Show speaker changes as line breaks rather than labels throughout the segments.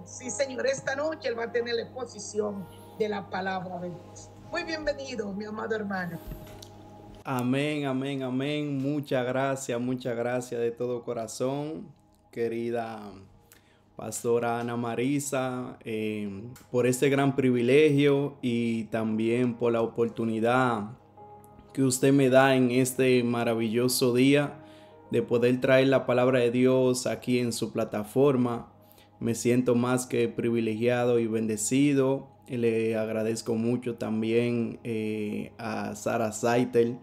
Sí, Señor, esta noche Él va a tener la exposición de la palabra de Dios. Muy bienvenido, mi amado hermano.
Amén, amén, amén. Muchas gracias de todo corazón, querida Pastora Ana Marisa, por este gran privilegio y también por la oportunidad que usted me da en este maravilloso día de poder traer la palabra de Dios aquí en su plataforma. Me siento más que privilegiado y bendecido. Le agradezco mucho también a Sara Saitel,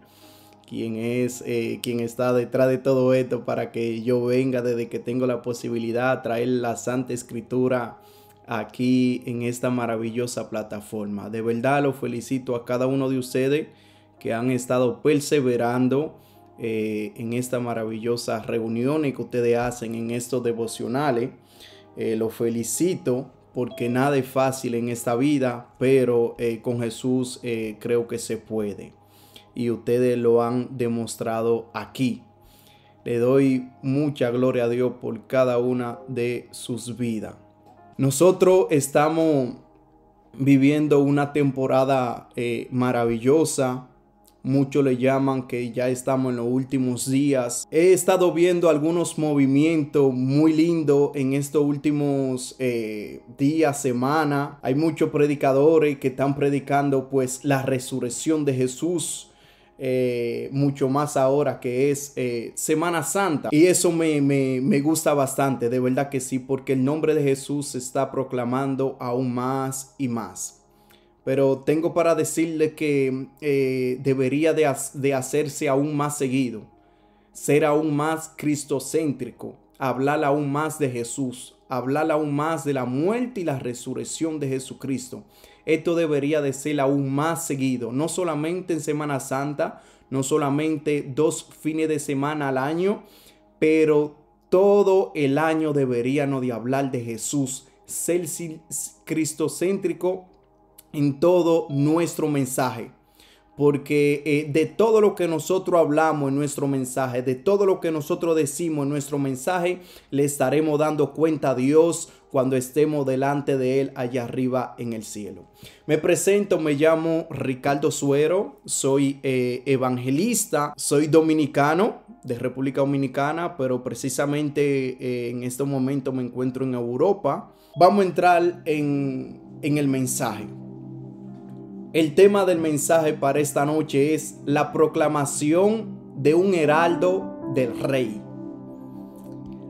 quien está detrás de todo esto para que yo venga desde que tengo la posibilidad a traer la Santa Escritura aquí en esta maravillosa plataforma. De verdad lo felicito a cada uno de ustedes que han estado perseverando en esta maravillosa reuniones que ustedes hacen en estos devocionales. Los felicito porque nada es fácil en esta vida, pero con Jesús creo que se puede. Y ustedes lo han demostrado aquí. Le doy mucha gloria a Dios por cada una de sus vidas. Nosotros estamos viviendo una temporada maravillosa. Muchos le llaman que ya estamos en los últimos días. He estado viendo algunos movimientos muy lindos en estos últimos días, semanas. Hay muchos predicadores que están predicando pues la resurrección de Jesús. Mucho más ahora que es Semana Santa, y eso me gusta bastante, de verdad que sí, porque el nombre de Jesús se está proclamando aún más y más. Pero tengo para decirle que debería de hacerse aún más seguido, ser aún más cristocéntrico, hablar aún más de Jesús, hablar aún más de la muerte y la resurrección de Jesucristo. Esto debería de ser aún más seguido, no solamente en Semana Santa, no solamente 2 fines de semana al año, pero todo el año deberíamos de hablar de Jesús, ser cristocéntrico en todo nuestro mensaje. Porque de todo lo que nosotros hablamos en nuestro mensaje, de todo lo que nosotros decimos en nuestro mensaje, le estaremos dando cuenta a Dios cuando estemos delante de Él allá arriba en el cielo. Me presento, me llamo Ricardo Suero, soy evangelista, soy dominicano, de República Dominicana, pero precisamente en este momento me encuentro en Europa. Vamos a entrar en el mensaje. El tema del mensaje para esta noche es la proclamación de un heraldo del rey.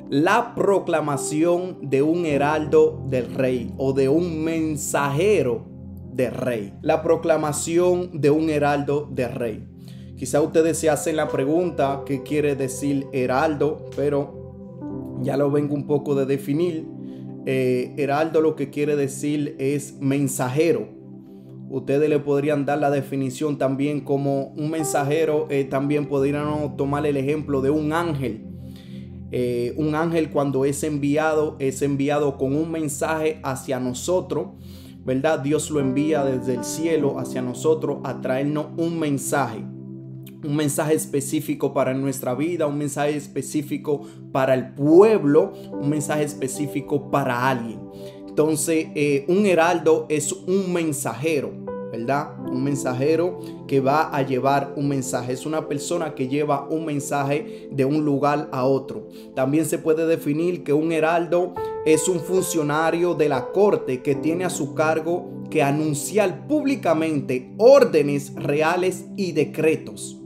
La proclamación de un heraldo del rey o de un mensajero del rey. La proclamación de un heraldo del rey. Quizá ustedes se hacen la pregunta qué quiere decir heraldo, pero ya lo vengo un poco de definir. Heraldo lo que quiere decir es mensajero. Ustedes le podrían dar la definición también como un mensajero. También podrían tomar el ejemplo de un ángel. Un ángel cuando es enviado con un mensaje hacia nosotros, ¿verdad? Dios lo envía desde el cielo hacia nosotros a traernos un mensaje específico para nuestra vida, un mensaje específico para el pueblo, un mensaje específico para alguien. Entonces, un heraldo es un mensajero, ¿verdad? Un mensajero que va a llevar un mensaje. Es una persona que lleva un mensaje de un lugar a otro. También se puede definir que un heraldo es un funcionario de la corte que tiene a su cargo que anunciar públicamente órdenes reales y decretos.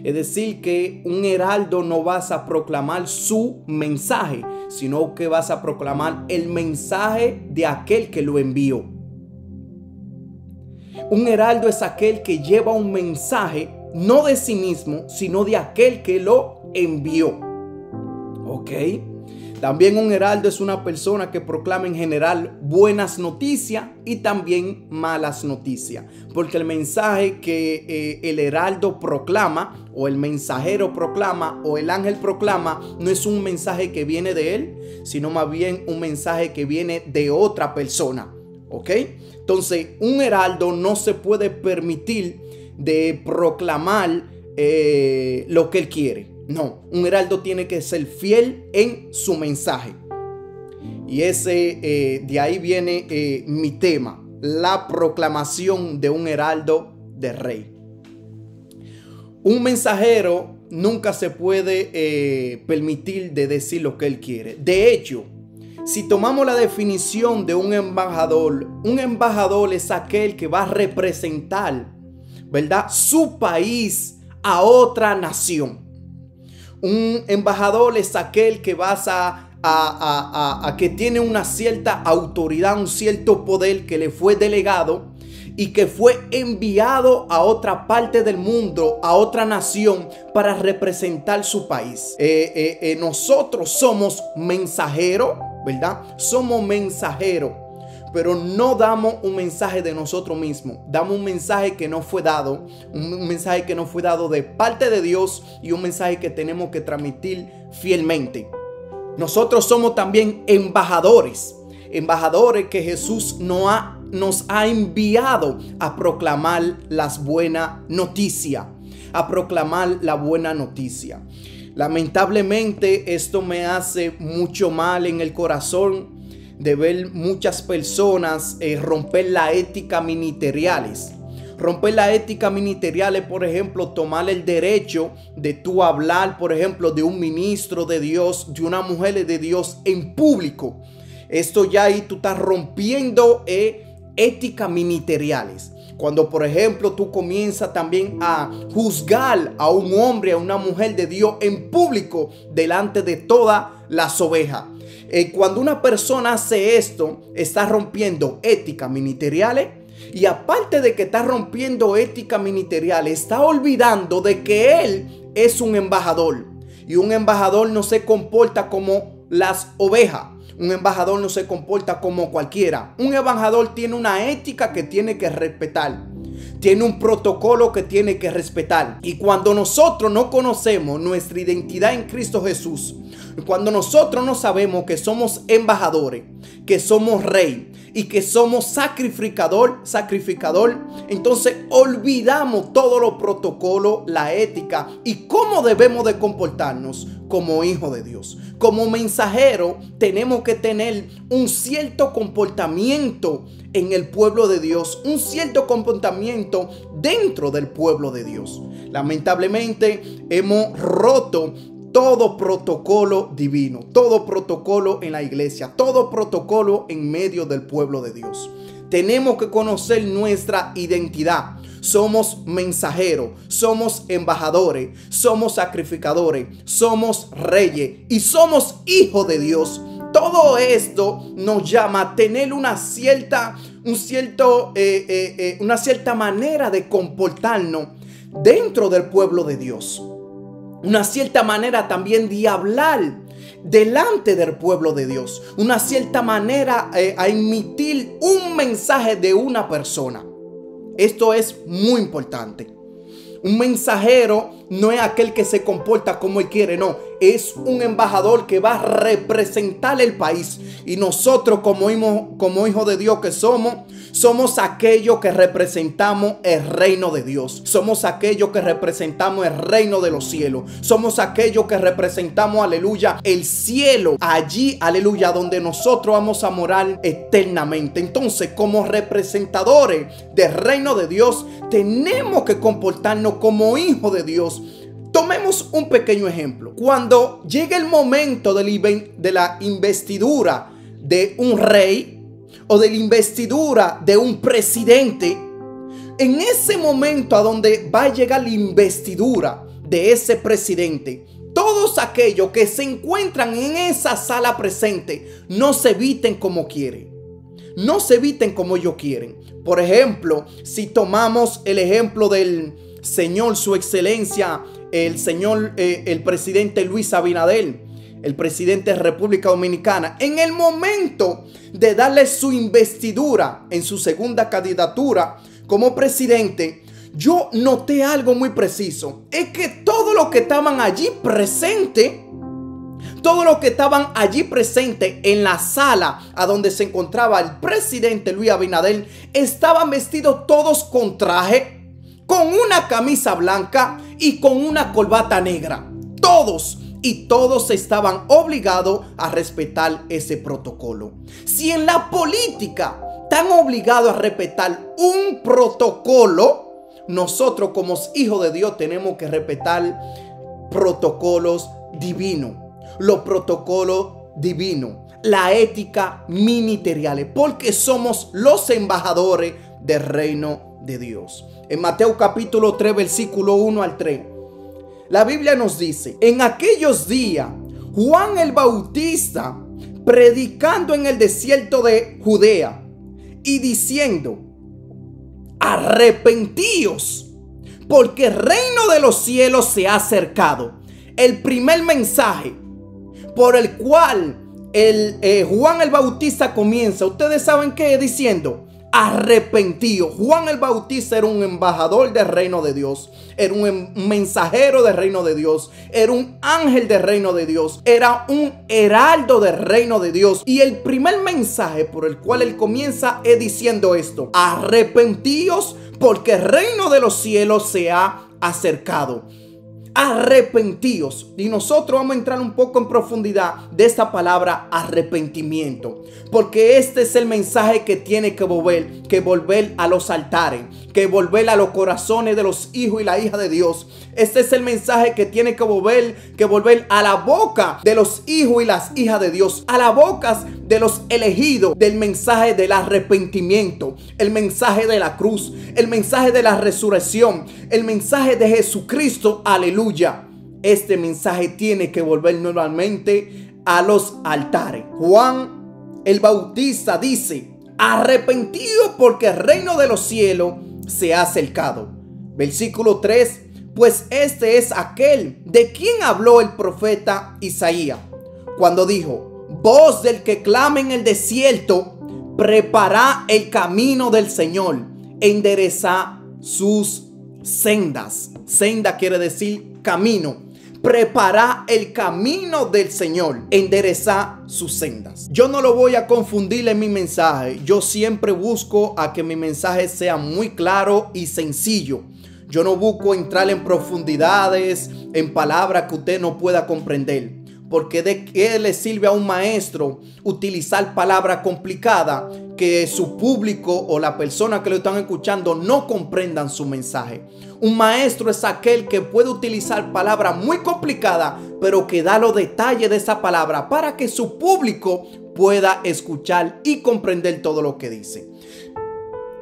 Es decir, que un heraldo no vas a proclamar su mensaje, sino que vas a proclamar el mensaje de aquel que lo envió. Un heraldo es aquel que lleva un mensaje no de sí mismo, sino de aquel que lo envió. ¿Ok? También un heraldo es una persona que proclama en general buenas noticias y también malas noticias. Porque el mensaje que el heraldo proclama, o el mensajero proclama, o el ángel proclama, no es un mensaje que viene de él, sino más bien un mensaje que viene de otra persona. ¿Ok? Entonces, un heraldo no se puede permitir de proclamar lo que él quiere. No, un heraldo tiene que ser fiel en su mensaje. Y de ahí viene mi tema, la proclamación de un heraldo de rey. Un mensajero nunca se puede permitir de decir lo que él quiere. De hecho, si tomamos la definición de un embajador es aquel que va a representar, ¿verdad?, su país a otra nación. Un embajador es aquel que que tiene una cierta autoridad, un cierto poder que le fue delegado y que fue enviado a otra parte del mundo, a otra nación, para representar su país. Nosotros somos mensajeros, ¿verdad? Somos mensajeros, pero no damos un mensaje de nosotros mismos. Damos un mensaje que no fue dado, un mensaje que no fue dado de parte de Dios y un mensaje que tenemos que transmitir fielmente. Nosotros somos también embajadores que Jesús nos ha enviado a proclamar las buenas noticias, a proclamar la buena noticia. Lamentablemente esto me hace mucho mal en el corazón de ver muchas personas romper la ética ministeriales. Romper la ética ministeriales, por ejemplo, tomar el derecho de tú hablar, por ejemplo, de un ministro de Dios, de una mujer de Dios en público. Esto ya ahí tú estás rompiendo ética ministeriales. Cuando, por ejemplo, tú comienzas también a juzgar a un hombre, a una mujer de Dios en público delante de todas las ovejas. Cuando una persona hace esto, está rompiendo ética ministeriales. Y aparte de que está rompiendo ética ministerial, está olvidando de que él es un embajador. Y un embajador no se comporta como las ovejas. Un embajador no se comporta como cualquiera. Un embajador tiene una ética que tiene que respetar. Tiene un protocolo que tiene que respetar. Y cuando nosotros no conocemos nuestra identidad en Cristo Jesús, cuando nosotros no sabemos que somos embajadores, que somos rey y que somos sacrificador, entonces olvidamos todos los protocolos, la ética y cómo debemos de comportarnos como hijos de Dios. Como mensajero tenemos que tener un cierto comportamiento en el pueblo de Dios, un cierto comportamiento dentro del pueblo de Dios. Lamentablemente hemos roto todo protocolo divino, todo protocolo en la iglesia, todo protocolo en medio del pueblo de Dios. Tenemos que conocer nuestra identidad. Somos mensajeros, somos embajadores, somos sacrificadores, somos reyes y somos hijos de Dios. Todo esto nos llama a tener una cierta manera de comportarnos dentro del pueblo de Dios. Una cierta manera también de hablar delante del pueblo de Dios. Una cierta manera a emitir un mensaje de una persona. Esto es muy importante. Un mensajero no es aquel que se comporta como él quiere, no. Es un embajador que va a representar el país. Y nosotros como hijos de Dios que somos aquellos que representamos el reino de Dios. Somos aquellos que representamos el reino de los cielos. Somos aquellos que representamos, aleluya, el cielo. Allí, aleluya, donde nosotros vamos a morar eternamente. Entonces, como representadores del reino de Dios, tenemos que comportarnos como hijos de Dios. Tomemos un pequeño ejemplo. Cuando llega el momento de la investidura de un rey o de la investidura de un presidente, en ese momento a donde va a llegar la investidura de ese presidente, todos aquellos que se encuentran en esa sala presente no se visten como quieren. No se visten como ellos quieren. Por ejemplo, si tomamos el ejemplo del señor, su excelencia, el presidente Luis Abinader, el presidente de República Dominicana, en el momento de darle su investidura en su segunda candidatura como presidente, yo noté algo muy preciso. Es que todos los que estaban allí presentes, en la sala a donde se encontraba el presidente Luis Abinader, estaban vestidos todos con traje, con una camisa blanca y con una corbata negra. Todos y todos estaban obligados a respetar ese protocolo. Si en la política están obligados a respetar un protocolo, nosotros como hijos de Dios tenemos que respetar protocolos divinos. Los protocolos divinos, la ética ministerial, porque somos los embajadores del reino de Dios. En Mateo capítulo 3, versículo 1 al 3, la Biblia nos dice: en aquellos días, Juan el Bautista, predicando en el desierto de Judea y diciendo: arrepentíos, porque el reino de los cielos se ha acercado. El primer mensaje por el cual Juan el Bautista comienza, ¿ustedes saben qué? Diciendo: arrepentíos. Juan el Bautista era un embajador del reino de Dios, era un mensajero del reino de Dios, era un ángel del reino de Dios, era un heraldo del reino de Dios. Y el primer mensaje por el cual él comienza es diciendo esto: arrepentíos, porque el reino de los cielos se ha acercado. Arrepentíos. Y nosotros vamos a entrar un poco en profundidad de esta palabra arrepentimiento, porque este es el mensaje que tiene que volver a los altares, que volver a los corazones de los hijos y la hija de Dios. Este es el mensaje que tiene que volver a la boca de los hijos y las hijas de Dios, a las bocas de los elegidos, del mensaje del arrepentimiento, el mensaje de la cruz, el mensaje de la resurrección, el mensaje de Jesucristo. Aleluya. Este mensaje tiene que volver nuevamente a los altares. Juan el Bautista dice: arrepentidos, porque el reino de los cielos se ha acercado. Versículo 3: pues este es aquel de quien habló el profeta Isaías, cuando dijo: voz del que clama en el desierto, prepara el camino del Señor, endereza sus sendas. Senda quiere decir camino. Prepara el camino del Señor, endereza sus sendas. Yo no lo voy a confundir en mi mensaje. Yo siempre busco a que mi mensaje sea muy claro y sencillo. Yo no busco entrar en profundidades, en palabras que usted no pueda comprender. Porque de qué le sirve a un maestro utilizar palabras complicadas que su público o la persona que lo están escuchando no comprendan su mensaje. Un maestro es aquel que puede utilizar palabras muy complicadas, pero que da los detalles de esa palabra para que su público pueda escuchar y comprender todo lo que dice.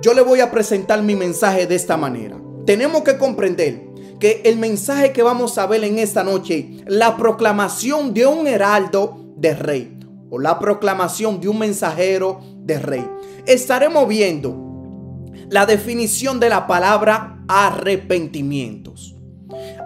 Yo le voy a presentar mi mensaje de esta manera. Tenemos que comprender que el mensaje que vamos a ver en esta noche, la proclamación de un heraldo de rey, o la proclamación de un mensajero de rey, estaremos viendo la definición de la palabra arrepentimientos.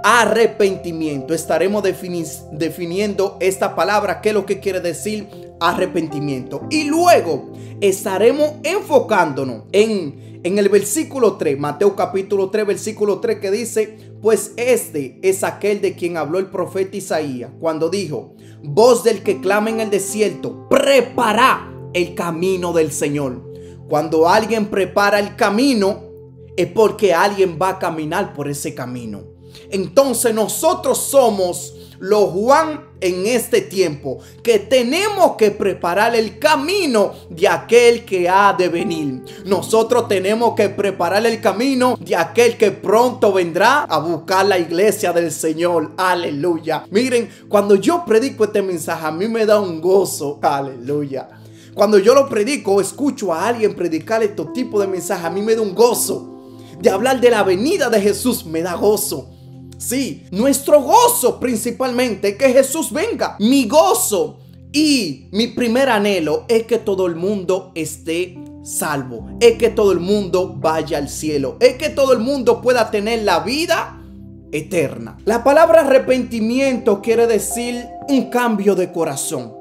Arrepentimiento. Estaremos definiendo esta palabra, qué es lo que quiere decir arrepentimiento. Y luego estaremos enfocándonos en el versículo 3, Mateo capítulo 3, versículo 3, que dice: pues este es aquel de quien habló el profeta Isaías, cuando dijo: voz del que clama en el desierto, prepara el camino del Señor. Cuando alguien prepara el camino, es porque alguien va a caminar por ese camino. Entonces nosotros somos los Juan en este tiempo, que tenemos que preparar el camino de aquel que ha de venir. Nosotros tenemos que preparar el camino de aquel que pronto vendrá a buscar la iglesia del Señor. Aleluya. Miren, cuando yo predico este mensaje, a mí me da un gozo. Aleluya. Cuando yo lo predico, escucho a alguien predicar estos tipos de mensajes, a mí me da un gozo. De hablar de la venida de Jesús me da gozo. Sí, nuestro gozo principalmente es que Jesús venga. Mi gozo y mi primer anhelo es que todo el mundo esté salvo. Es que todo el mundo vaya al cielo. Es que todo el mundo pueda tener la vida eterna. La palabra arrepentimiento quiere decir un cambio de corazón.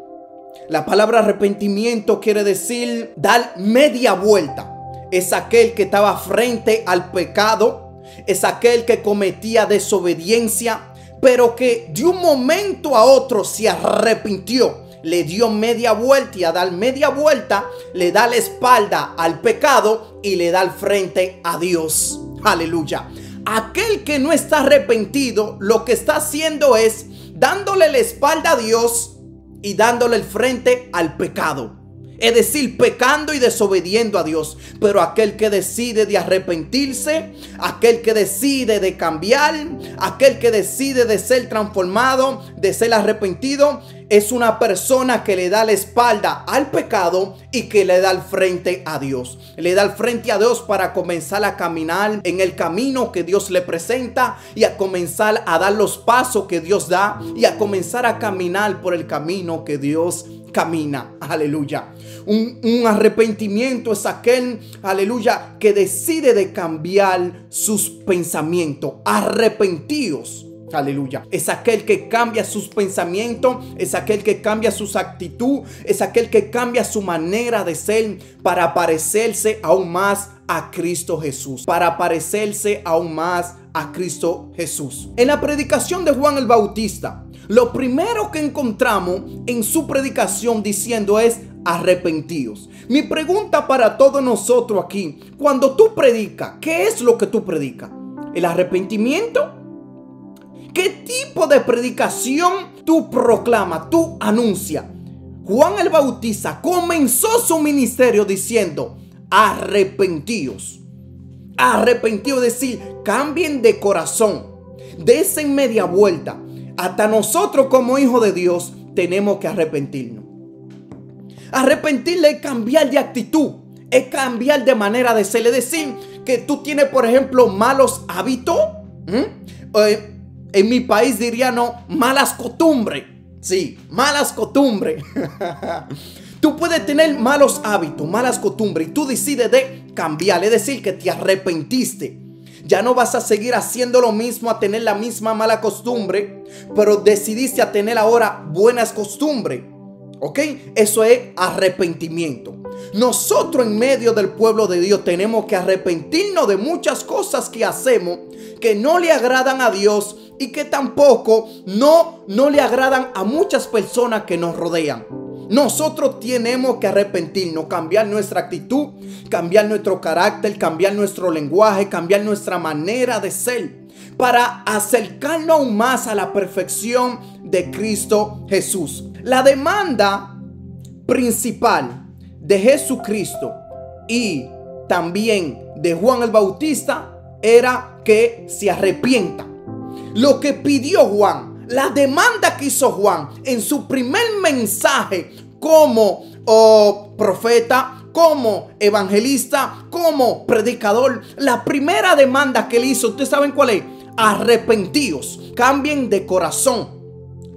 La palabra arrepentimiento quiere decir dar media vuelta. Es aquel que estaba frente al pecado. Es aquel que cometía desobediencia, pero que de un momento a otro se arrepintió. Le dio media vuelta, y a dar media vuelta le da la espalda al pecado y le da el frente a Dios. Aleluya. Aquel que no está arrepentido, lo que está haciendo es dándole la espalda a Dios y dándole el frente al pecado. Es decir, pecando y desobediendo a Dios. Pero aquel que decide de arrepentirse, aquel que decide de cambiar, aquel que decide de ser transformado, de ser arrepentido, es una persona que le da la espalda al pecado y que le da el frente a Dios. Le da el frente a Dios para comenzar a caminar en el camino que Dios le presenta y a comenzar a dar los pasos que Dios da y a comenzar a caminar por el camino que Dios camina. Aleluya. Un arrepentimiento es aquel, aleluya, que decide de cambiar sus pensamientos. Arrepentíos. Aleluya. Es aquel que cambia sus pensamientos, es aquel que cambia sus actitudes, es aquel que cambia su manera de ser para parecerse aún más a Cristo Jesús. Para parecerse aún más a Cristo Jesús. En la predicación de Juan el Bautista, lo primero que encontramos en su predicación diciendo es: arrepentíos. Mi pregunta para todos nosotros aquí: cuando tú predicas, ¿qué es lo que tú predicas? ¿El arrepentimiento? ¿Qué tipo de predicación tú proclamas, tú anuncias? Juan el Bautista comenzó su ministerio diciendo: arrepentíos. Arrepentíos, es decir, cambien de corazón, desen media vuelta. Hasta nosotros como hijos de Dios tenemos que arrepentirnos. Arrepentirle es cambiar de actitud, es cambiar de manera de ser. Es decir, que tú tienes, por ejemplo, malos hábitos. En mi país dirían malas costumbres. Sí, malas costumbres. Tú puedes tener malos hábitos, malas costumbres, y tú decides de cambiar. Es decir, que te arrepentiste. Ya no vas a seguir haciendo lo mismo, a tener la misma mala costumbre, pero decidiste a tener ahora buenas costumbres. ¿Ok? Eso es arrepentimiento. Nosotros en medio del pueblo de Dios tenemos que arrepentirnos de muchas cosas que hacemos que no le agradan a Dios y que tampoco no le agradan a muchas personas que nos rodean. Nosotros tenemos que arrepentirnos, cambiar nuestra actitud, cambiar nuestro carácter, cambiar nuestro lenguaje, cambiar nuestra manera de ser, para acercarnos aún más a la perfección de Cristo Jesús. La demanda principal de Jesucristo y también de Juan el Bautista era que se arrepientan. Lo que pidió Juan, la demanda que hizo Juan en su primer mensaje como profeta, como evangelista, como predicador, la primera demanda que él hizo, ¿ustedes saben cuál es? Arrepentíos, cambien de corazón,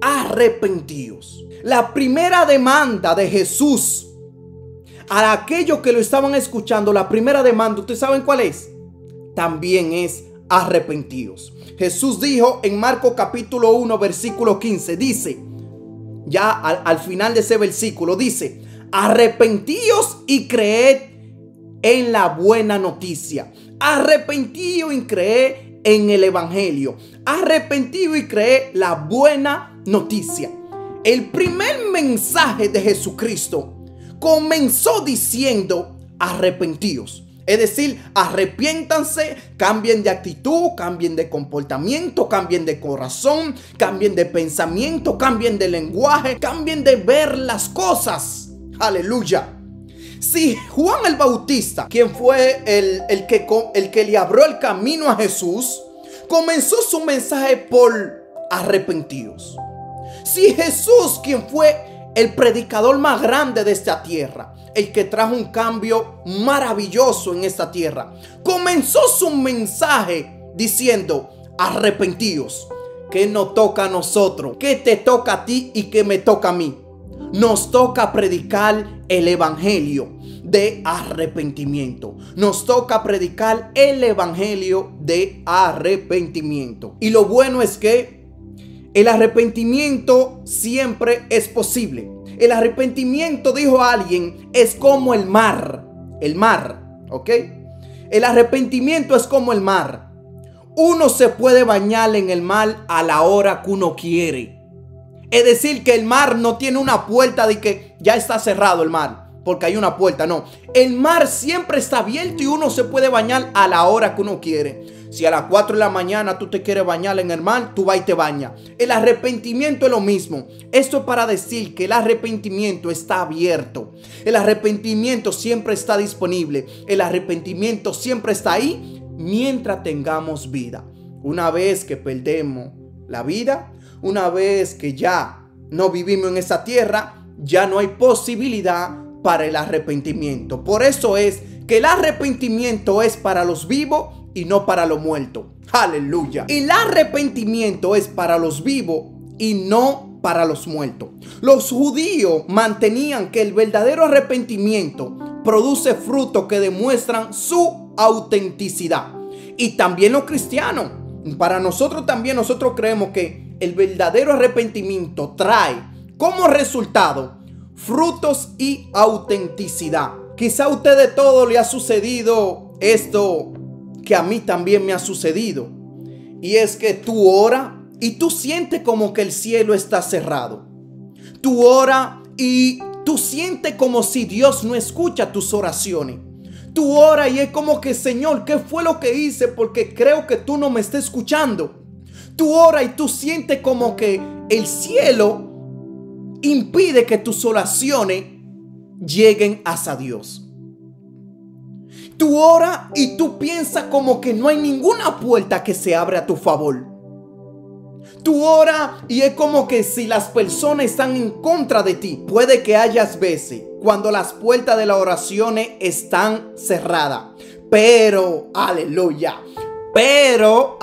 arrepentíos. La primera demanda de Jesús a aquellos que lo estaban escuchando, la primera demanda, ¿ustedes saben cuál es? También es arrepentíos. Jesús dijo en Marcos capítulo 1 versículo 15, dice, ya al final de ese versículo dice: arrepentíos y creed en la buena noticia. Arrepentíos y creed en el evangelio. Arrepentíos y creed la buena noticia. El primer mensaje de Jesucristo comenzó diciendo: arrepentíos. Es decir, arrepiéntanse, cambien de actitud, cambien de comportamiento, cambien de corazón, cambien de pensamiento, cambien de lenguaje, cambien de ver las cosas. Aleluya. Si Juan el Bautista, quien fue el que le abrió el camino a Jesús, comenzó su mensaje por arrepentidos. Si Jesús, quien fue el predicador más grande de esta tierra, el que trajo un cambio maravilloso en esta tierra, comenzó su mensaje diciendo: arrepentíos. ¿Qué nos toca a nosotros? ¿Qué te toca a ti y qué me toca a mí? Nos toca predicar el evangelio de arrepentimiento. Nos toca predicar el evangelio de arrepentimiento. Y lo bueno es que el arrepentimiento siempre es posible. El arrepentimiento, dijo alguien, es como el mar. El mar, ¿ok? El arrepentimiento es como el mar. Uno se puede bañar en el mar a la hora que uno quiere. Es decir, que el mar no tiene una puerta de que ya está cerrado el mar. porque hay una puerta. No, el mar siempre está abierto y uno se puede bañar a la hora que uno quiere. Si a las 4 de la mañana tú te quieres bañar en el mar, tú vas y te bañas. El arrepentimiento es lo mismo. Esto es para decir que el arrepentimiento está abierto. El arrepentimiento siempre está disponible. El arrepentimiento siempre está ahí mientras tengamos vida. Una vez que perdemos la vida, una vez que ya no vivimos en esa tierra, ya no hay posibilidad para el arrepentimiento. Por eso es que el arrepentimiento es para los vivos y no para los muertos. Aleluya. El arrepentimiento es para los vivos y no para los muertos. Los judíos mantenían que el verdadero arrepentimiento produce frutos que demuestran su autenticidad. Y también los cristianos. Para nosotros también, nosotros creemos que el verdadero arrepentimiento trae como resultado frutos y autenticidad. Quizá a usted de todo le ha sucedido esto que a mí también me ha sucedido. Y es que tú oras y tú sientes como que el cielo está cerrado. Tú oras y tú sientes como si Dios no escucha tus oraciones. Tú oras y es como que, Señor, ¿qué fue lo que hice? Porque creo que tú no me estás escuchando. Tú oras y tú sientes como que el cielo impide que tus oraciones lleguen hacia Dios. Tú oras y tú piensas como que no hay ninguna puerta que se abre a tu favor. Tú oras y es como que si las personas están en contra de ti. Puede que hayas veces cuando las puertas de las oraciones están cerradas. Pero, aleluya. Pero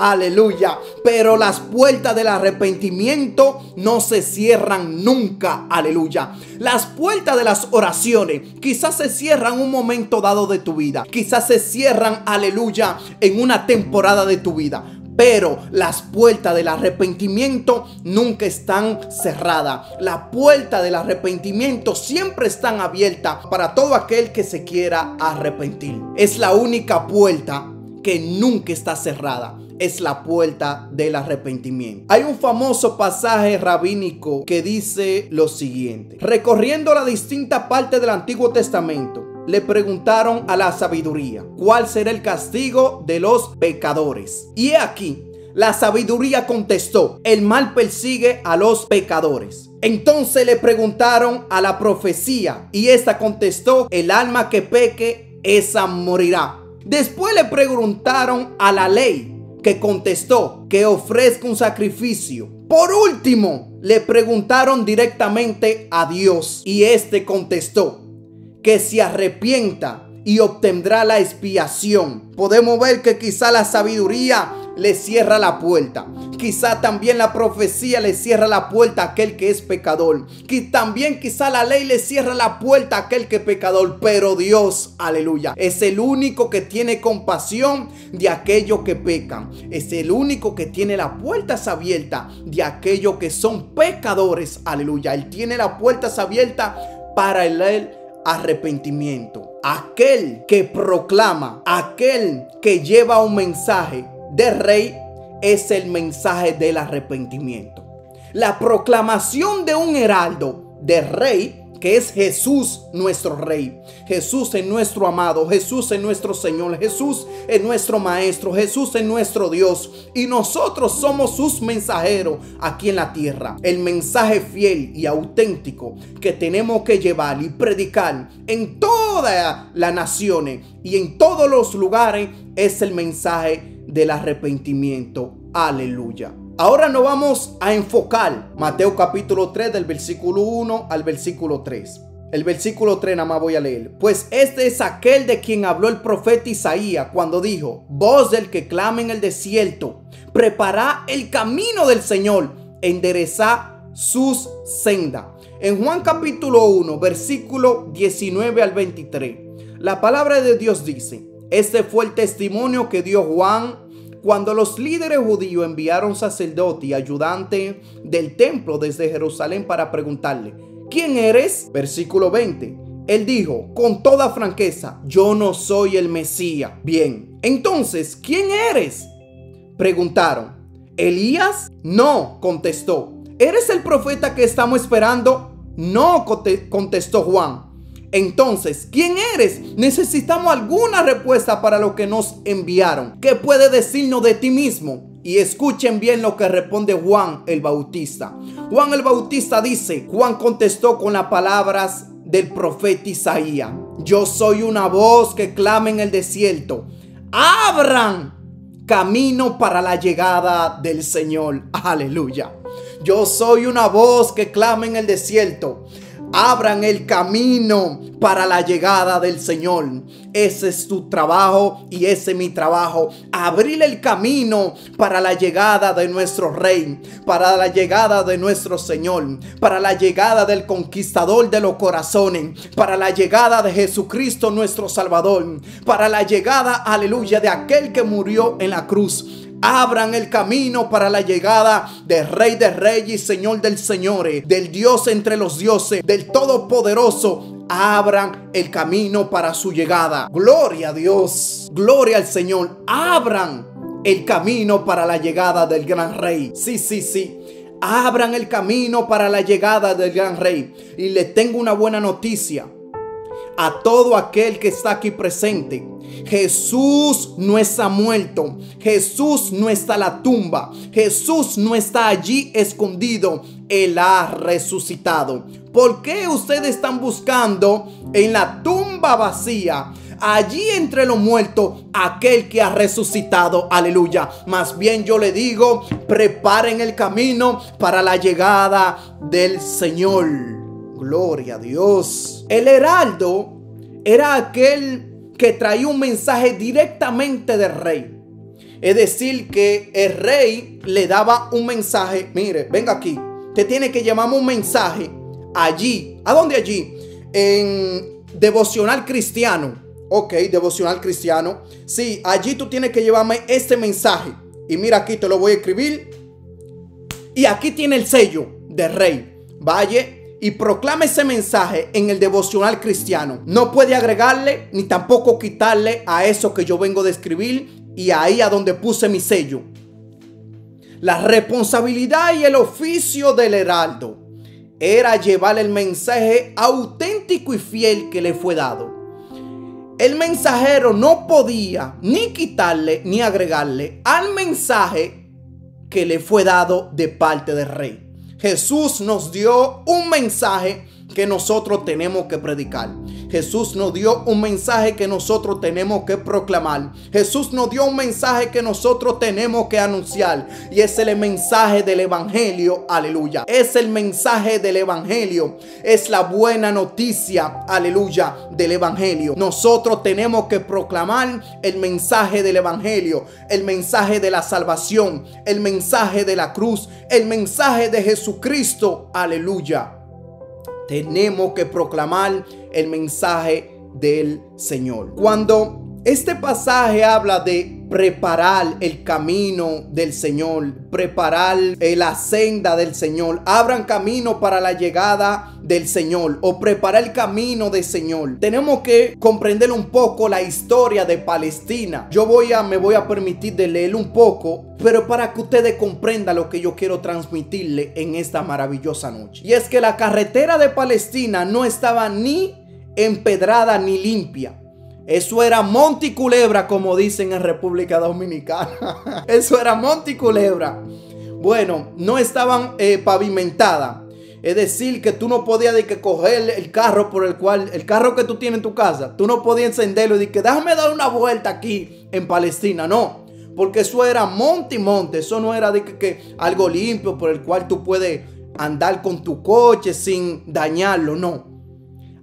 las puertas del arrepentimiento no se cierran nunca, aleluya. Las puertas de las oraciones quizás se cierran en un momento dado de tu vida. Quizás se cierran, aleluya, en una temporada de tu vida. Pero las puertas del arrepentimiento nunca están cerradas. Las puertas del arrepentimiento siempre están abiertas para todo aquel que se quiera arrepentir. Es la única puerta que nunca está cerrada. Es la puerta del arrepentimiento. Hay un famoso pasaje rabínico que dice lo siguiente: recorriendo las distintas partes del Antiguo Testamento, le preguntaron a la sabiduría, ¿cuál será el castigo de los pecadores? Y he aquí, la sabiduría contestó, el mal persigue a los pecadores. Entonces le preguntaron a la profecía y esta contestó, el alma que peque, esa morirá. Después le preguntaron a la ley, que contestó que ofrezca un sacrificio. Por último, le preguntaron directamente a Dios y este contestó que se arrepienta y obtendrá la expiación. Podemos ver que quizá la sabiduría le cierra la puerta. Quizá también la profecía le cierra la puerta a aquel que es pecador. También quizá la ley le cierra la puerta a aquel que es pecador. Pero Dios, aleluya, es el único que tiene compasión de aquellos que pecan. Es el único que tiene las puertas abiertas de aquellos que son pecadores. Aleluya. Él tiene las puertas abiertas para el arrepentimiento. Aquel que proclama, aquel que lleva un mensaje de rey, es el mensaje del arrepentimiento. La proclamación de un heraldo de rey, que es Jesús nuestro rey. Jesús es nuestro amado. Jesús es nuestro Señor. Jesús es nuestro maestro. Jesús es nuestro Dios. Y nosotros somos sus mensajeros aquí en la tierra. El mensaje fiel y auténtico que tenemos que llevar y predicar en todas las naciones y en todos los lugares es el mensaje del arrepentimiento. Aleluya. Ahora nos vamos a enfocar Mateo capítulo 3 del versículo 1 al versículo 3. El versículo 3 nada más voy a leer. Pues este es aquel de quien habló el profeta Isaías cuando dijo, voz del que clama en el desierto, preparad el camino del Señor, enderezad sus sendas. En Juan capítulo 1 versículo 19 al 23, la palabra de Dios dice, este fue el testimonio que dio Juan cuando los líderes judíos enviaron sacerdote y ayudante del templo desde Jerusalén para preguntarle, ¿quién eres? Versículo 20. Él dijo con toda franqueza, yo no soy el Mesías. Bien, entonces, ¿quién eres? Preguntaron. ¿Elías? No, contestó. ¿Eres el profeta que estamos esperando? No, contestó Juan. Entonces, ¿quién eres? Necesitamos alguna respuesta para lo que nos enviaron. ¿Qué puede decirnos de ti mismo? Y escuchen bien lo que responde Juan el Bautista. Juan el Bautista dice, Juan contestó con las palabras del profeta Isaías: yo soy una voz que clama en el desierto, abran camino para la llegada del Señor. Aleluya. Yo soy una voz que clama en el desierto, abran el camino para la llegada del Señor. Ese es tu trabajo y ese es mi trabajo. Abrir el camino para la llegada de nuestro Rey, para la llegada de nuestro Señor, para la llegada del conquistador de los corazones, para la llegada de Jesucristo nuestro Salvador, para la llegada, aleluya, de aquel que murió en la cruz. Abran el camino para la llegada del Rey de Reyes y Señor del Señores, del Dios entre los dioses, del Todopoderoso. Abran el camino para su llegada. Gloria a Dios, gloria al Señor. Abran el camino para la llegada del gran Rey. Sí. Abran el camino para la llegada del gran Rey. Y les tengo una buena noticia a todo aquel que está aquí presente. Jesús no está muerto. Jesús no está en la tumba. Jesús no está allí escondido. Él ha resucitado. ¿Por qué ustedes están buscando en la tumba vacía, allí entre los muertos, aquel que ha resucitado? Aleluya. Más bien yo le digo, preparen el camino para la llegada del Señor. Gloria a Dios. El heraldo era aquel que traía un mensaje directamente del rey. Es decir, que el rey le daba un mensaje. Mire, venga aquí. Te tiene que llevarme un mensaje allí. ¿A dónde allí? En Devocional Cristiano. Ok, Devocional Cristiano. Sí, allí tú tienes que llevarme este mensaje. Y mira, aquí te lo voy a escribir. Y aquí tiene el sello del rey. Vaya y proclame ese mensaje en el Devocional Cristiano. No puede agregarle ni tampoco quitarle a eso que yo vengo de escribir y ahí a donde puse mi sello. La responsabilidad y el oficio del heraldo era llevar el mensaje auténtico y fiel que le fue dado. El mensajero no podía ni quitarle ni agregarle al mensaje que le fue dado de parte del rey. Jesús nos dio un mensaje que nosotros tenemos que predicar. Jesús nos dio un mensaje que nosotros tenemos que proclamar. Jesús nos dio un mensaje que nosotros tenemos que anunciar. Y es el mensaje del evangelio. Aleluya. Es el mensaje del evangelio. Es la buena noticia. Aleluya. Del evangelio. Nosotros tenemos que proclamar el mensaje del evangelio. El mensaje de la salvación. El mensaje de la cruz. El mensaje de Jesucristo. Aleluya. Tenemos que proclamar el mensaje del Señor. Cuando este pasaje habla de preparar el camino del Señor, preparar la senda del Señor, abran camino para la llegada del Señor o preparar el camino del Señor, tenemos que comprender un poco la historia de Palestina. Me voy a permitir de leer un poco, pero para que ustedes comprendan lo que yo quiero transmitirle en esta maravillosa noche. Y es que la carretera de Palestina no estaba ni empedrada ni limpia. Eso era monte y culebra, como dicen en República Dominicana. Eso era monte y culebra. Bueno, no estaban pavimentadas. Es decir, que tú no podías de que coger el carro el carro que tú tienes en tu casa, tú no podías encenderlo y decir que déjame dar una vuelta aquí en Palestina. No, porque eso era monte y monte. Eso no era de que algo limpio por el cual tú puedes andar con tu coche sin dañarlo. No.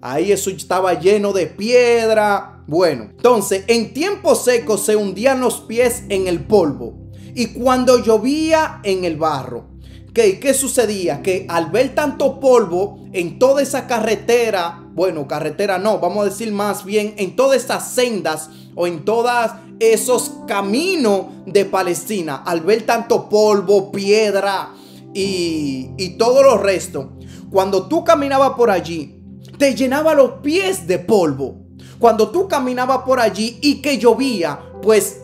Ahí eso estaba lleno de piedra. Bueno, entonces en tiempo seco se hundían los pies en el polvo y cuando llovía en el barro. ¿Qué sucedía? Que al ver tanto polvo en toda esa carretera, bueno, carretera no, vamos a decir más bien en todas estas sendas o en todos esos caminos de Palestina, al ver tanto polvo, piedra y todo lo resto, cuando tú caminabas por allí, te llenaba los pies de polvo. Cuando tú caminabas por allí y que llovía, pues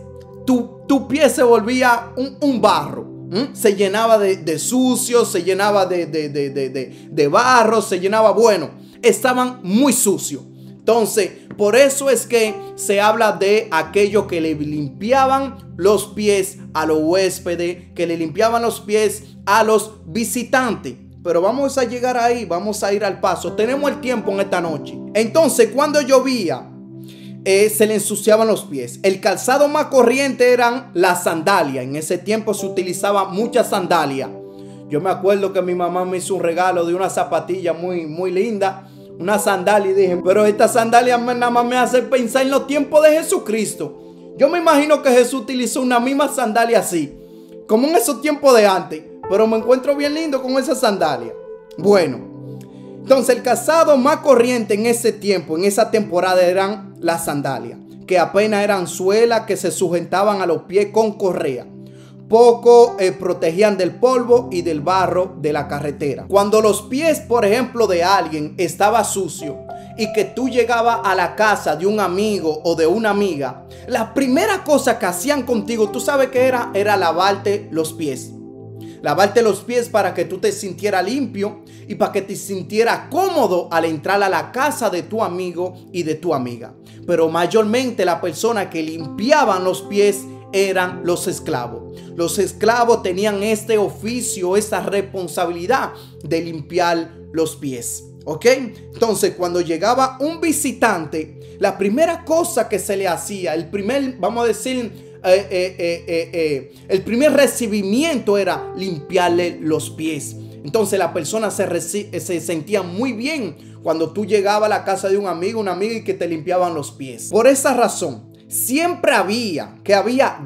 tu pie se volvía un barro. Se llenaba de sucio, se llenaba de barro, se llenaba, bueno, estaban muy sucios. Entonces, por eso es que se habla de aquellos que le limpiaban los pies a los huéspedes, que le limpiaban los pies a los visitantes. Pero vamos a llegar ahí, vamos a ir al paso. Tenemos el tiempo en esta noche. Entonces, cuando llovía, se le ensuciaban los pies. El calzado más corriente eran las sandalias. En ese tiempo se utilizaban muchas sandalias. Yo me acuerdo que mi mamá me hizo un regalo de una zapatilla muy linda, una sandalia, y dije, pero esta sandalia nada más me hace pensar en los tiempos de Jesucristo. Yo me imagino que Jesús utilizó una misma sandalia así, como en esos tiempos de antes, pero me encuentro bien lindo con esa sandalia. Bueno, entonces el calzado más corriente en ese tiempo, en esa temporada, eran las sandalias, que apenas eran suelas que se sujetaban a los pies con correa. Poco protegían del polvo y del barro de la carretera. Cuando los pies, por ejemplo, de alguien estaba sucio y que tú llegabas a la casa de un amigo o de una amiga, la primera cosa que hacían contigo, ¿tú sabes qué era? Era lavarte los pies. Lavarte los pies para que tú te sintieras limpio y para que te sintieras cómodo al entrar a la casa de tu amigo y de tu amiga. Pero mayormente la persona que limpiaban los pies eran los esclavos. Los esclavos tenían este oficio, esta responsabilidad de limpiar los pies. ¿Ok? Entonces, cuando llegaba un visitante, la primera cosa que se le hacía, el primer, vamos a decir, el primer recibimiento era limpiarle los pies. Entonces la persona se sentía muy bien cuando tú llegabas a la casa de un amigo, una amiga, y que te limpiaban los pies. Por esa razón, siempre había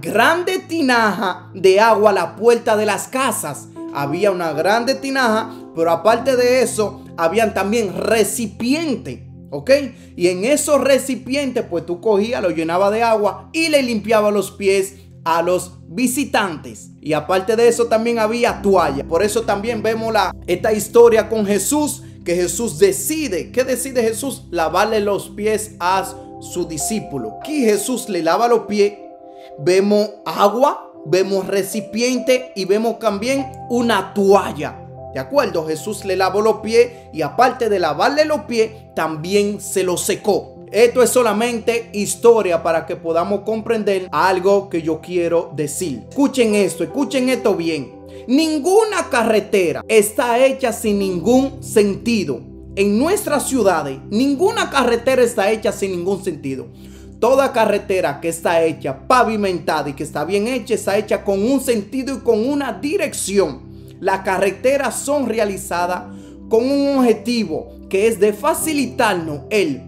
grande tinaja de agua a la puerta de las casas. Había una grande tinaja, pero aparte de eso, habían también recipientes. ¿Ok? Y en esos recipientes, pues tú cogías, lo llenabas de agua y le limpiabas los pies a los visitantes. Y aparte de eso, también había toalla. Por eso también vemos esta historia con Jesús, que Jesús decide. ¿Qué decide Jesús? Lavarle los pies a su discípulo. Aquí Jesús le lava los pies. Vemos agua, vemos recipiente y vemos también una toalla. ¿De acuerdo? Jesús le lavó los pies y aparte de lavarle los pies, también se los secó. Esto es solamente historia para que podamos comprender algo que yo quiero decir. Escuchen esto bien. Ninguna carretera está hecha sin ningún sentido. En nuestras ciudades, ninguna carretera está hecha sin ningún sentido. Toda carretera que está hecha, pavimentada y que está bien hecha, está hecha con un sentido y con una dirección. Las carreteras son realizadas con un objetivo, que es de facilitarnos el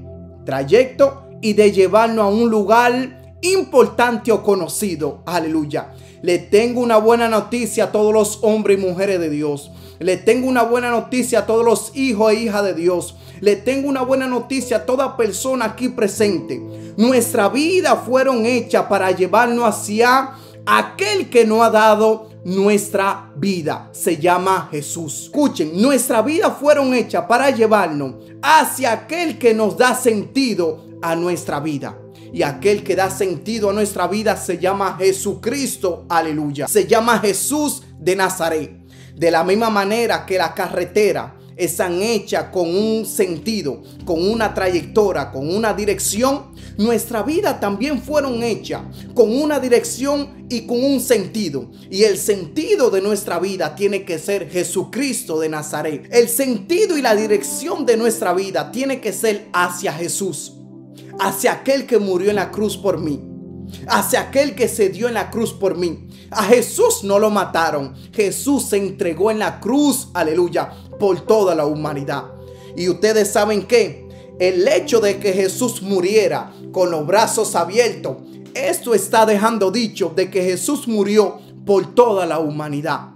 trayecto y de llevarnos a un lugar importante o conocido. Aleluya. Le tengo una buena noticia a todos los hombres y mujeres de Dios. Le tengo una buena noticia a todos los hijos e hijas de Dios. Le tengo una buena noticia a toda persona aquí presente. Nuestra vida fueron hechas para llevarnos hacia aquel que nos ha dado nuestra vida. Se llama Jesús. Escuchen, nuestra vida fueron hechas para llevarnos hacia aquel que nos da sentido a nuestra vida. Y aquel que da sentido a nuestra vida se llama Jesucristo. Aleluya. Se llama Jesús de Nazaret. De la misma manera que las carreteras están hechas con un sentido, con una trayectoria, con una dirección, nuestra vida también fueron hechas con una dirección y con un sentido. Y el sentido de nuestra vida tiene que ser Jesucristo de Nazaret. El sentido y la dirección de nuestra vida tiene que ser hacia Jesús, hacia aquel que murió en la cruz por mí, hacia aquel que se dio en la cruz por mí. A Jesús no lo mataron. Jesús se entregó en la cruz, aleluya, por toda la humanidad. Y ustedes saben que el hecho de que Jesús muriera con los brazos abiertos, esto está dejando dicho de que Jesús murió por toda la humanidad.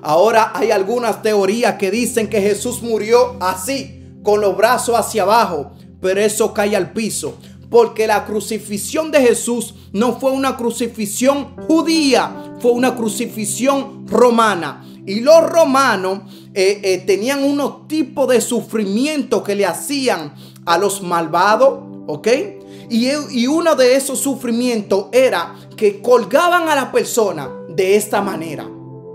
Ahora hay algunas teorías que dicen que Jesús murió así, con los brazos hacia abajo, pero eso cae al piso. Porque la crucifixión de Jesús no fue una crucifixión judía, fue una crucifixión romana. Y los romanos tenían unos tipos de sufrimiento que le hacían a los malvados, ¿ok? Y uno de esos sufrimientos era que colgaban a la persona de esta manera,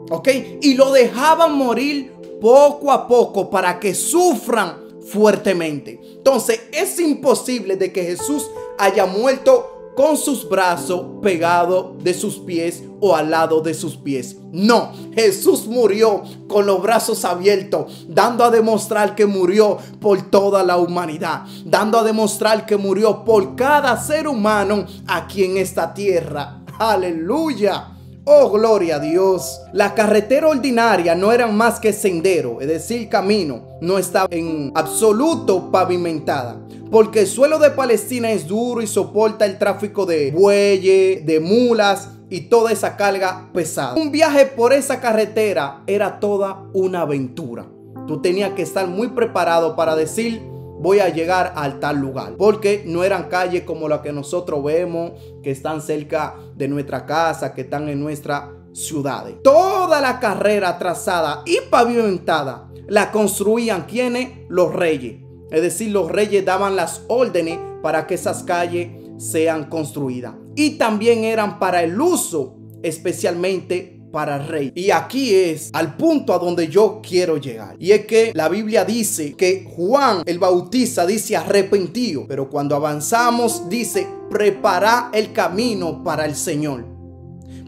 ¿ok? Y lo dejaban morir poco a poco para que sufran fuertemente. Entonces es imposible de que Jesús haya muerto con sus brazos pegados de sus pies o al lado de sus pies. No, Jesús murió con los brazos abiertos, dando a demostrar que murió por toda la humanidad, dando a demostrar que murió por cada ser humano aquí en esta tierra. Aleluya. Oh, gloria a Dios. La carretera ordinaria no eran más que sendero, es decir, camino. No estaba en absoluto pavimentada, porque el suelo de Palestina es duro y soporta el tráfico de bueyes, de mulas y toda esa carga pesada. Un viaje por esa carretera era toda una aventura. Tú tenías que estar muy preparado para decir: voy a llegar al tal lugar, porque no eran calles como las que nosotros vemos, que están cerca de nuestra casa, que están en nuestras ciudades. Toda la carrera trazada y pavimentada la construían ¿quiénes? Los reyes. Es decir, los reyes daban las órdenes para que esas calles sean construidas. Y también eran para el uso, especialmente para el rey. Y aquí es al punto a donde yo quiero llegar. Y es que la Biblia dice que Juan el Bautista dice arrepentido. Pero cuando avanzamos dice prepara el camino para el Señor.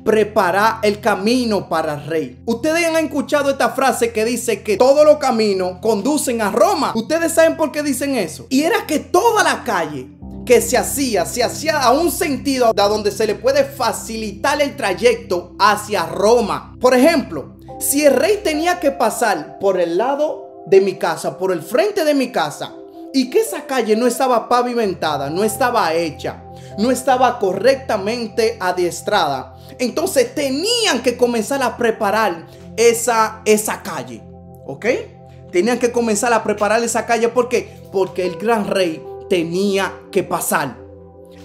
Prepara el camino para el rey. Ustedes han escuchado esta frase que dice que todos los caminos conducen a Roma. Ustedes saben por qué dicen eso. Y era que toda la calle que se hacía a un sentido a donde se le puede facilitar el trayecto hacia Roma. Por ejemplo, si el rey tenía que pasar por el lado de mi casa, por el frente de mi casa, y que esa calle no estaba pavimentada, no estaba hecha, no estaba correctamente adiestrada, entonces tenían que comenzar a preparar esa calle, ¿ok? Tenían que comenzar a preparar esa calle. ¿Por qué? Porque el gran rey tenía que pasar.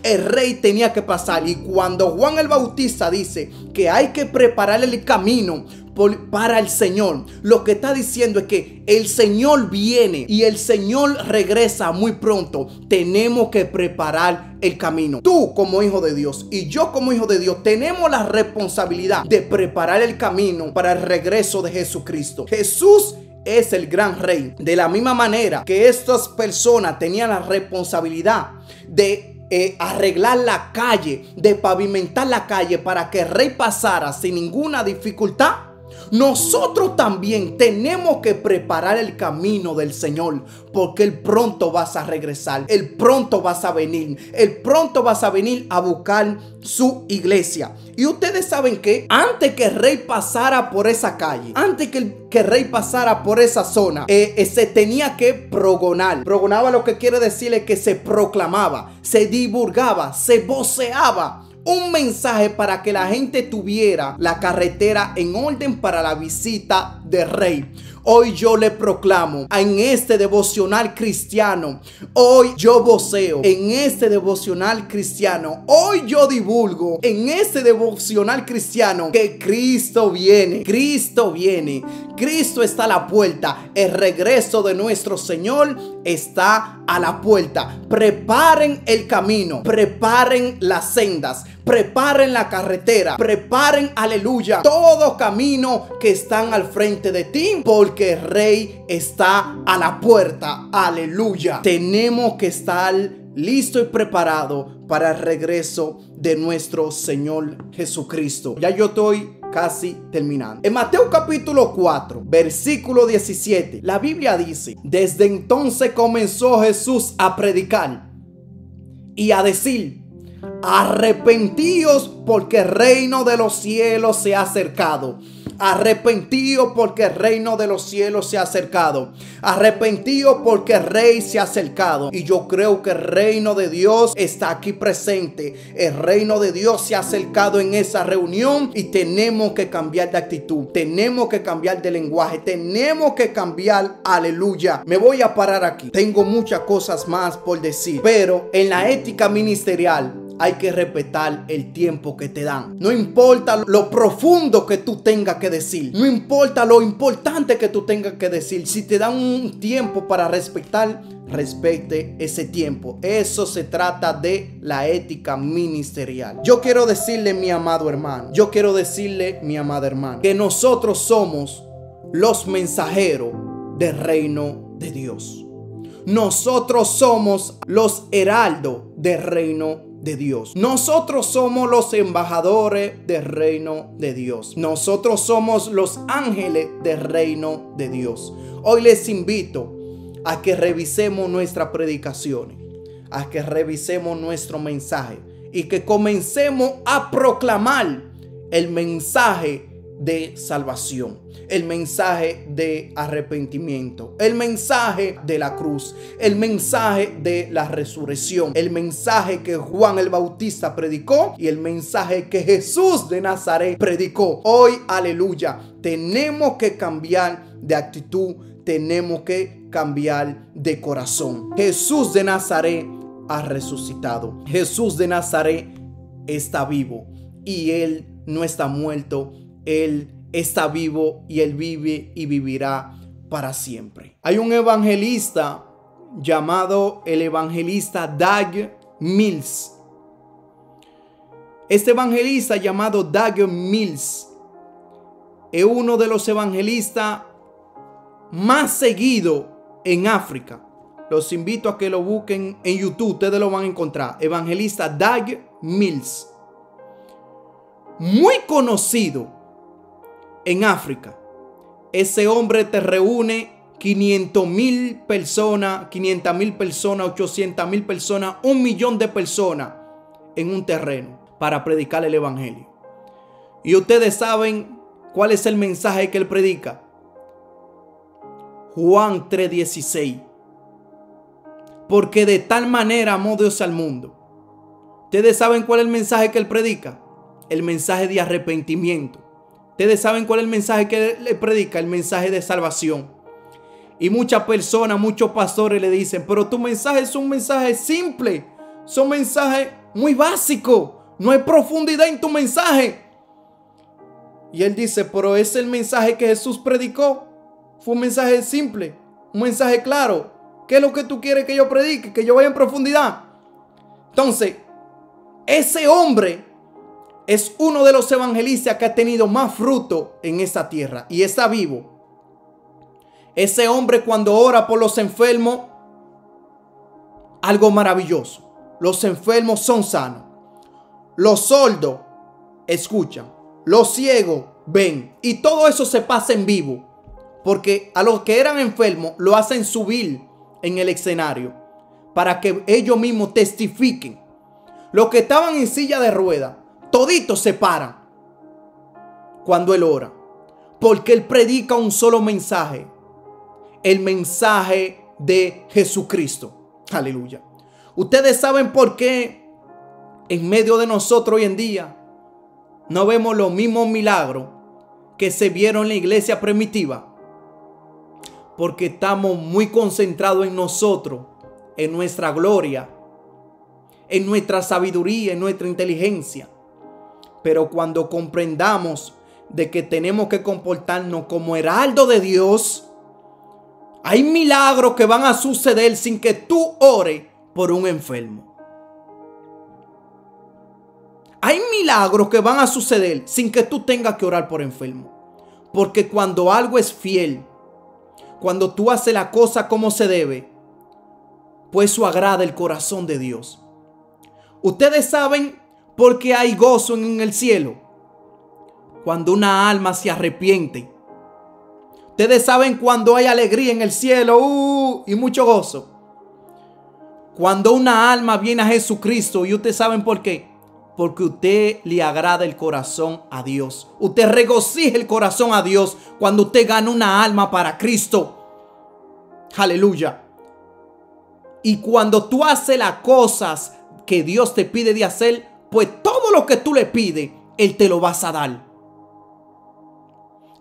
El rey tenía que pasar. Y cuando Juan el Bautista dice que hay que preparar el camino para el Señor, lo que está diciendo es que el Señor viene y el Señor regresa muy pronto. Tenemos que preparar el camino. Tú como hijo de Dios y yo como hijo de Dios tenemos la responsabilidad de preparar el camino para el regreso de Jesucristo. Jesús es el gran rey. De la misma manera que estas personas tenían la responsabilidad de arreglar la calle, de pavimentar la calle para que el rey pasara sin ninguna dificultad, nosotros también tenemos que preparar el camino del Señor, porque Él pronto vas a regresar, Él pronto vas a venir, Él pronto vas a venir a buscar su iglesia. Y ustedes saben que antes que el rey pasara por esa calle, antes que el rey pasara por esa zona, se tenía que progonar. Progonaba lo que quiere decir es que se proclamaba, se divulgaba, se voceaba un mensaje para que la gente tuviera la carretera en orden para la visita del rey. Hoy yo le proclamo en este devocional cristiano, hoy yo voceo en este devocional cristiano, hoy yo divulgo en este devocional cristiano que Cristo viene, Cristo viene, Cristo está a la puerta, el regreso de nuestro Señor está a la puerta. Preparen el camino, preparen las sendas, preparen la carretera, preparen, aleluya, todo camino que están al frente de ti, porque el rey está a la puerta, aleluya. Tenemos que estar listo y preparado para el regreso de nuestro Señor Jesucristo. Ya yo estoy casi terminando. En Mateo capítulo 4, versículo 17, la Biblia dice: desde entonces comenzó Jesús a predicar y a decir: arrepentíos porque el reino de los cielos se ha acercado. Arrepentíos porque el reino de los cielos se ha acercado. Arrepentíos porque el rey se ha acercado. Y yo creo que el reino de Dios está aquí presente. El reino de Dios se ha acercado en esa reunión y tenemos que cambiar de actitud. Tenemos que cambiar de lenguaje. Tenemos que cambiar, aleluya. Me voy a parar aquí. Tengo muchas cosas más por decir, pero en la ética ministerial hay que respetar el tiempo que te dan. No importa lo profundo que tú tengas que decir. No importa lo importante que tú tengas que decir. Si te dan un tiempo para respetar, respete ese tiempo. Eso se trata de la ética ministerial. Yo quiero decirle, mi amado hermano, yo quiero decirle, mi amada hermana, que nosotros somos los mensajeros del reino de Dios. Nosotros somos los heraldos del reino de Dios. Nosotros somos los embajadores del reino de Dios. Nosotros somos los ángeles del reino de Dios. Hoy les invito a que revisemos nuestras predicaciones, a que revisemos nuestro mensaje y que comencemos a proclamar el mensaje de salvación, el mensaje de arrepentimiento, el mensaje de la cruz, el mensaje de la resurrección, el mensaje que Juan el Bautista predicó y el mensaje que Jesús de Nazaret predicó. Hoy, aleluya, tenemos que cambiar de actitud, tenemos que cambiar de corazón. Jesús de Nazaret ha resucitado. Jesús de Nazaret está vivo y Él no está muerto. Él está vivo y Él vive y vivirá para siempre. Hay un evangelista llamado el evangelista Doug Mills. Este evangelista llamado Doug Mills es uno de los evangelistas más seguidos en África. Los invito a que lo busquen en YouTube. Ustedes lo van a encontrar. Evangelista Doug Mills. Muy conocido en África. Ese hombre te reúne 500,000 personas, 500,000 personas, 800,000 personas, 1,000,000 de personas en un terreno para predicar el evangelio. Y ustedes saben cuál es el mensaje que él predica. Juan 3:16. Porque de tal manera amó Dios al mundo. Ustedes saben cuál es el mensaje que él predica. El mensaje de arrepentimiento. Ustedes saben cuál es el mensaje que le predica, el mensaje de salvación. Y muchas personas, muchos pastores le dicen, pero tu mensaje es un mensaje simple, es un mensaje muy básico, no hay profundidad en tu mensaje. Y él dice, pero es el mensaje que Jesús predicó, fue un mensaje simple, un mensaje claro. ¿Qué es lo que tú quieres que yo predique? Que yo vaya en profundidad. Entonces, ese hombre es uno de los evangelistas que ha tenido más fruto en esta tierra y está vivo. Ese hombre cuando ora por los enfermos, algo maravilloso. Los enfermos son sanos. Los sordos escuchan. Los ciegos ven. Y todo eso se pasa en vivo. Porque a los que eran enfermos lo hacen subir en el escenario para que ellos mismos testifiquen. Los que estaban en silla de ruedas, toditos se paran cuando él ora, porque él predica un solo mensaje, el mensaje de Jesucristo. Aleluya. Ustedes saben por qué en medio de nosotros hoy en día no vemos los mismos milagros que se vieron en la iglesia primitiva, porque estamos muy concentrados en nosotros, en nuestra gloria, en nuestra sabiduría, en nuestra inteligencia. Pero cuando comprendamos de que tenemos que comportarnos como heraldo de Dios, hay milagros que van a suceder sin que tú ores por un enfermo. Hay milagros que van a suceder sin que tú tengas que orar por enfermo. Porque cuando algo es fiel, cuando tú haces la cosa como se debe, pues eso agrada el corazón de Dios. Ustedes saben por qué hay gozo en el cielo. Cuando una alma se arrepiente. Ustedes saben cuando hay alegría en el cielo y mucho gozo. Cuando una alma viene a Jesucristo. Y ustedes saben por qué. Porque usted le agrada el corazón a Dios. Usted regocija el corazón a Dios cuando usted gana una alma para Cristo. Aleluya. Y cuando tú haces las cosas que Dios te pide de hacer, pues todo lo que tú le pides, Él te lo vas a dar.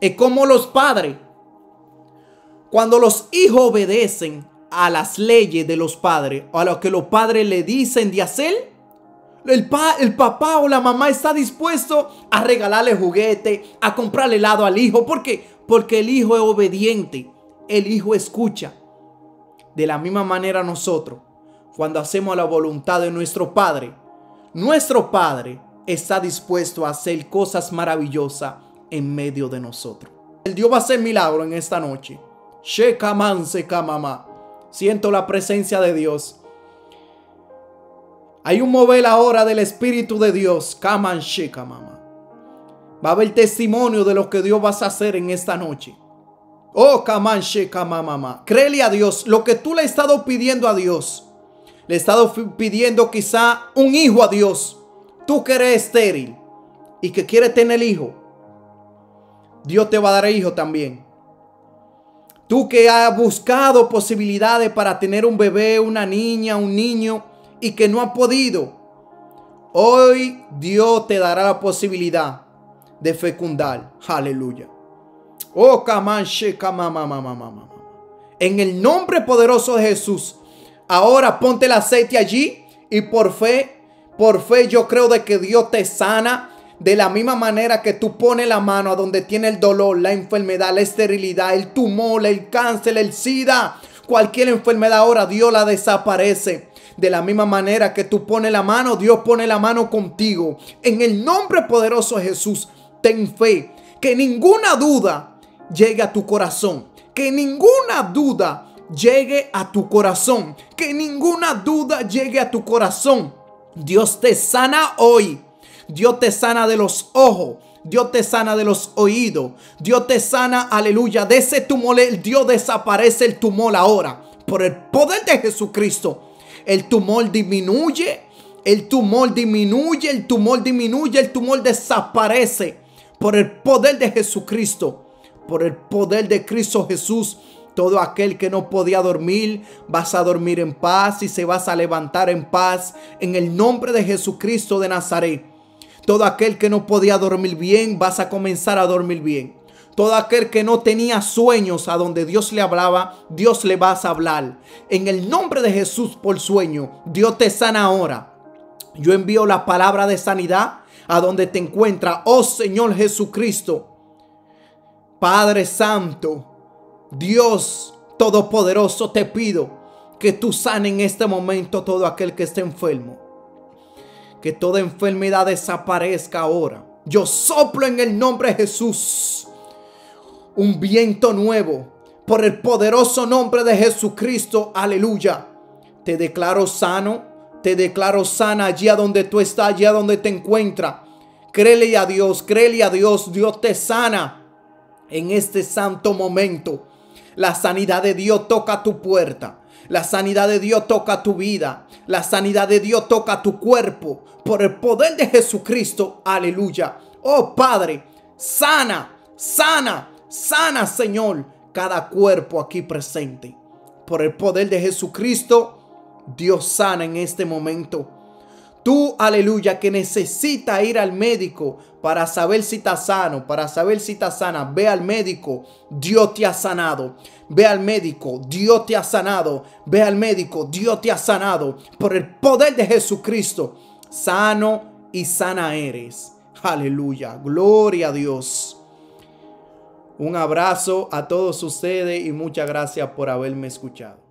Es como los padres. Cuando los hijos obedecen a las leyes de los padres o a lo que los padres le dicen de hacer, el papá o la mamá está dispuesto a regalarle juguete, a comprarle helado al hijo. ¿Por qué? Porque el hijo es obediente. El hijo escucha. De la misma manera nosotros, cuando hacemos la voluntad de nuestro Padre está dispuesto a hacer cosas maravillosas en medio de nosotros. El Dios va a hacer milagro en esta noche. Siento la presencia de Dios. Hay un mover ahora del Espíritu de Dios. Kaman shika mama. Va a haber testimonio de lo que Dios va a hacer en esta noche. Oh, kaman shika mama. Créele a Dios. Lo que tú le has estado pidiendo a Dios. Le has estado pidiendo quizá un hijo a Dios. Tú que eres estéril y que quieres tener hijo. Dios te va a dar hijo también. Tú que has buscado posibilidades para tener un bebé, una niña, un niño y que no has podido. Hoy Dios te dará la posibilidad de fecundar. Aleluya. Oh, en el nombre poderoso de Jesús. Ahora ponte el aceite allí y por fe yo creo de que Dios te sana. De la misma manera que tú pones la mano a donde tiene el dolor, la enfermedad, la esterilidad, el tumor, el cáncer, el SIDA, cualquier enfermedad ahora Dios la desaparece. De la misma manera que tú pones la mano, Dios pone la mano contigo. En el nombre poderoso de Jesús, ten fe. Que ninguna duda llegue a tu corazón. Que ninguna duda llegue a tu corazón. Que ninguna duda llegue a tu corazón. Dios te sana hoy. Dios te sana de los ojos. Dios te sana de los oídos. Dios te sana, aleluya, de ese tumor. Dios desaparece el tumor ahora. Por el poder de Jesucristo. El tumor disminuye. El tumor disminuye. El tumor disminuye. El tumor desaparece. Por el poder de Jesucristo. Por el poder de Cristo Jesús. Todo aquel que no podía dormir, vas a dormir en paz y se vas a levantar en paz. En el nombre de Jesucristo de Nazaret. Todo aquel que no podía dormir bien, vas a comenzar a dormir bien. Todo aquel que no tenía sueños a donde Dios le hablaba, Dios le vas a hablar. En el nombre de Jesús por sueño, Dios te sana ahora. Yo envío la palabra de sanidad a donde te encuentras. Oh Señor Jesucristo, Padre Santo, Dios Todopoderoso, te pido que tú sanes en este momento todo aquel que esté enfermo. Que toda enfermedad desaparezca ahora. Yo soplo en el nombre de Jesús un viento nuevo por el poderoso nombre de Jesucristo. Aleluya. Te declaro sano. Te declaro sana allí a donde tú estás, allí a donde te encuentras. Créele a Dios, créele a Dios. Dios te sana en este santo momento. La sanidad de Dios toca tu puerta. La sanidad de Dios toca tu vida. La sanidad de Dios toca tu cuerpo. Por el poder de Jesucristo. Aleluya. Oh Padre, sana, sana, sana, Señor, cada cuerpo aquí presente. Por el poder de Jesucristo, Dios sana en este momento. Tú, aleluya, que necesita ir al médico para saber si está sano, para saber si está sana. Ve al médico, Dios te ha sanado. Ve al médico, Dios te ha sanado. Ve al médico, Dios te ha sanado. Por el poder de Jesucristo, sano y sana eres. Aleluya, gloria a Dios. Un abrazo a todos ustedes y muchas gracias por haberme escuchado.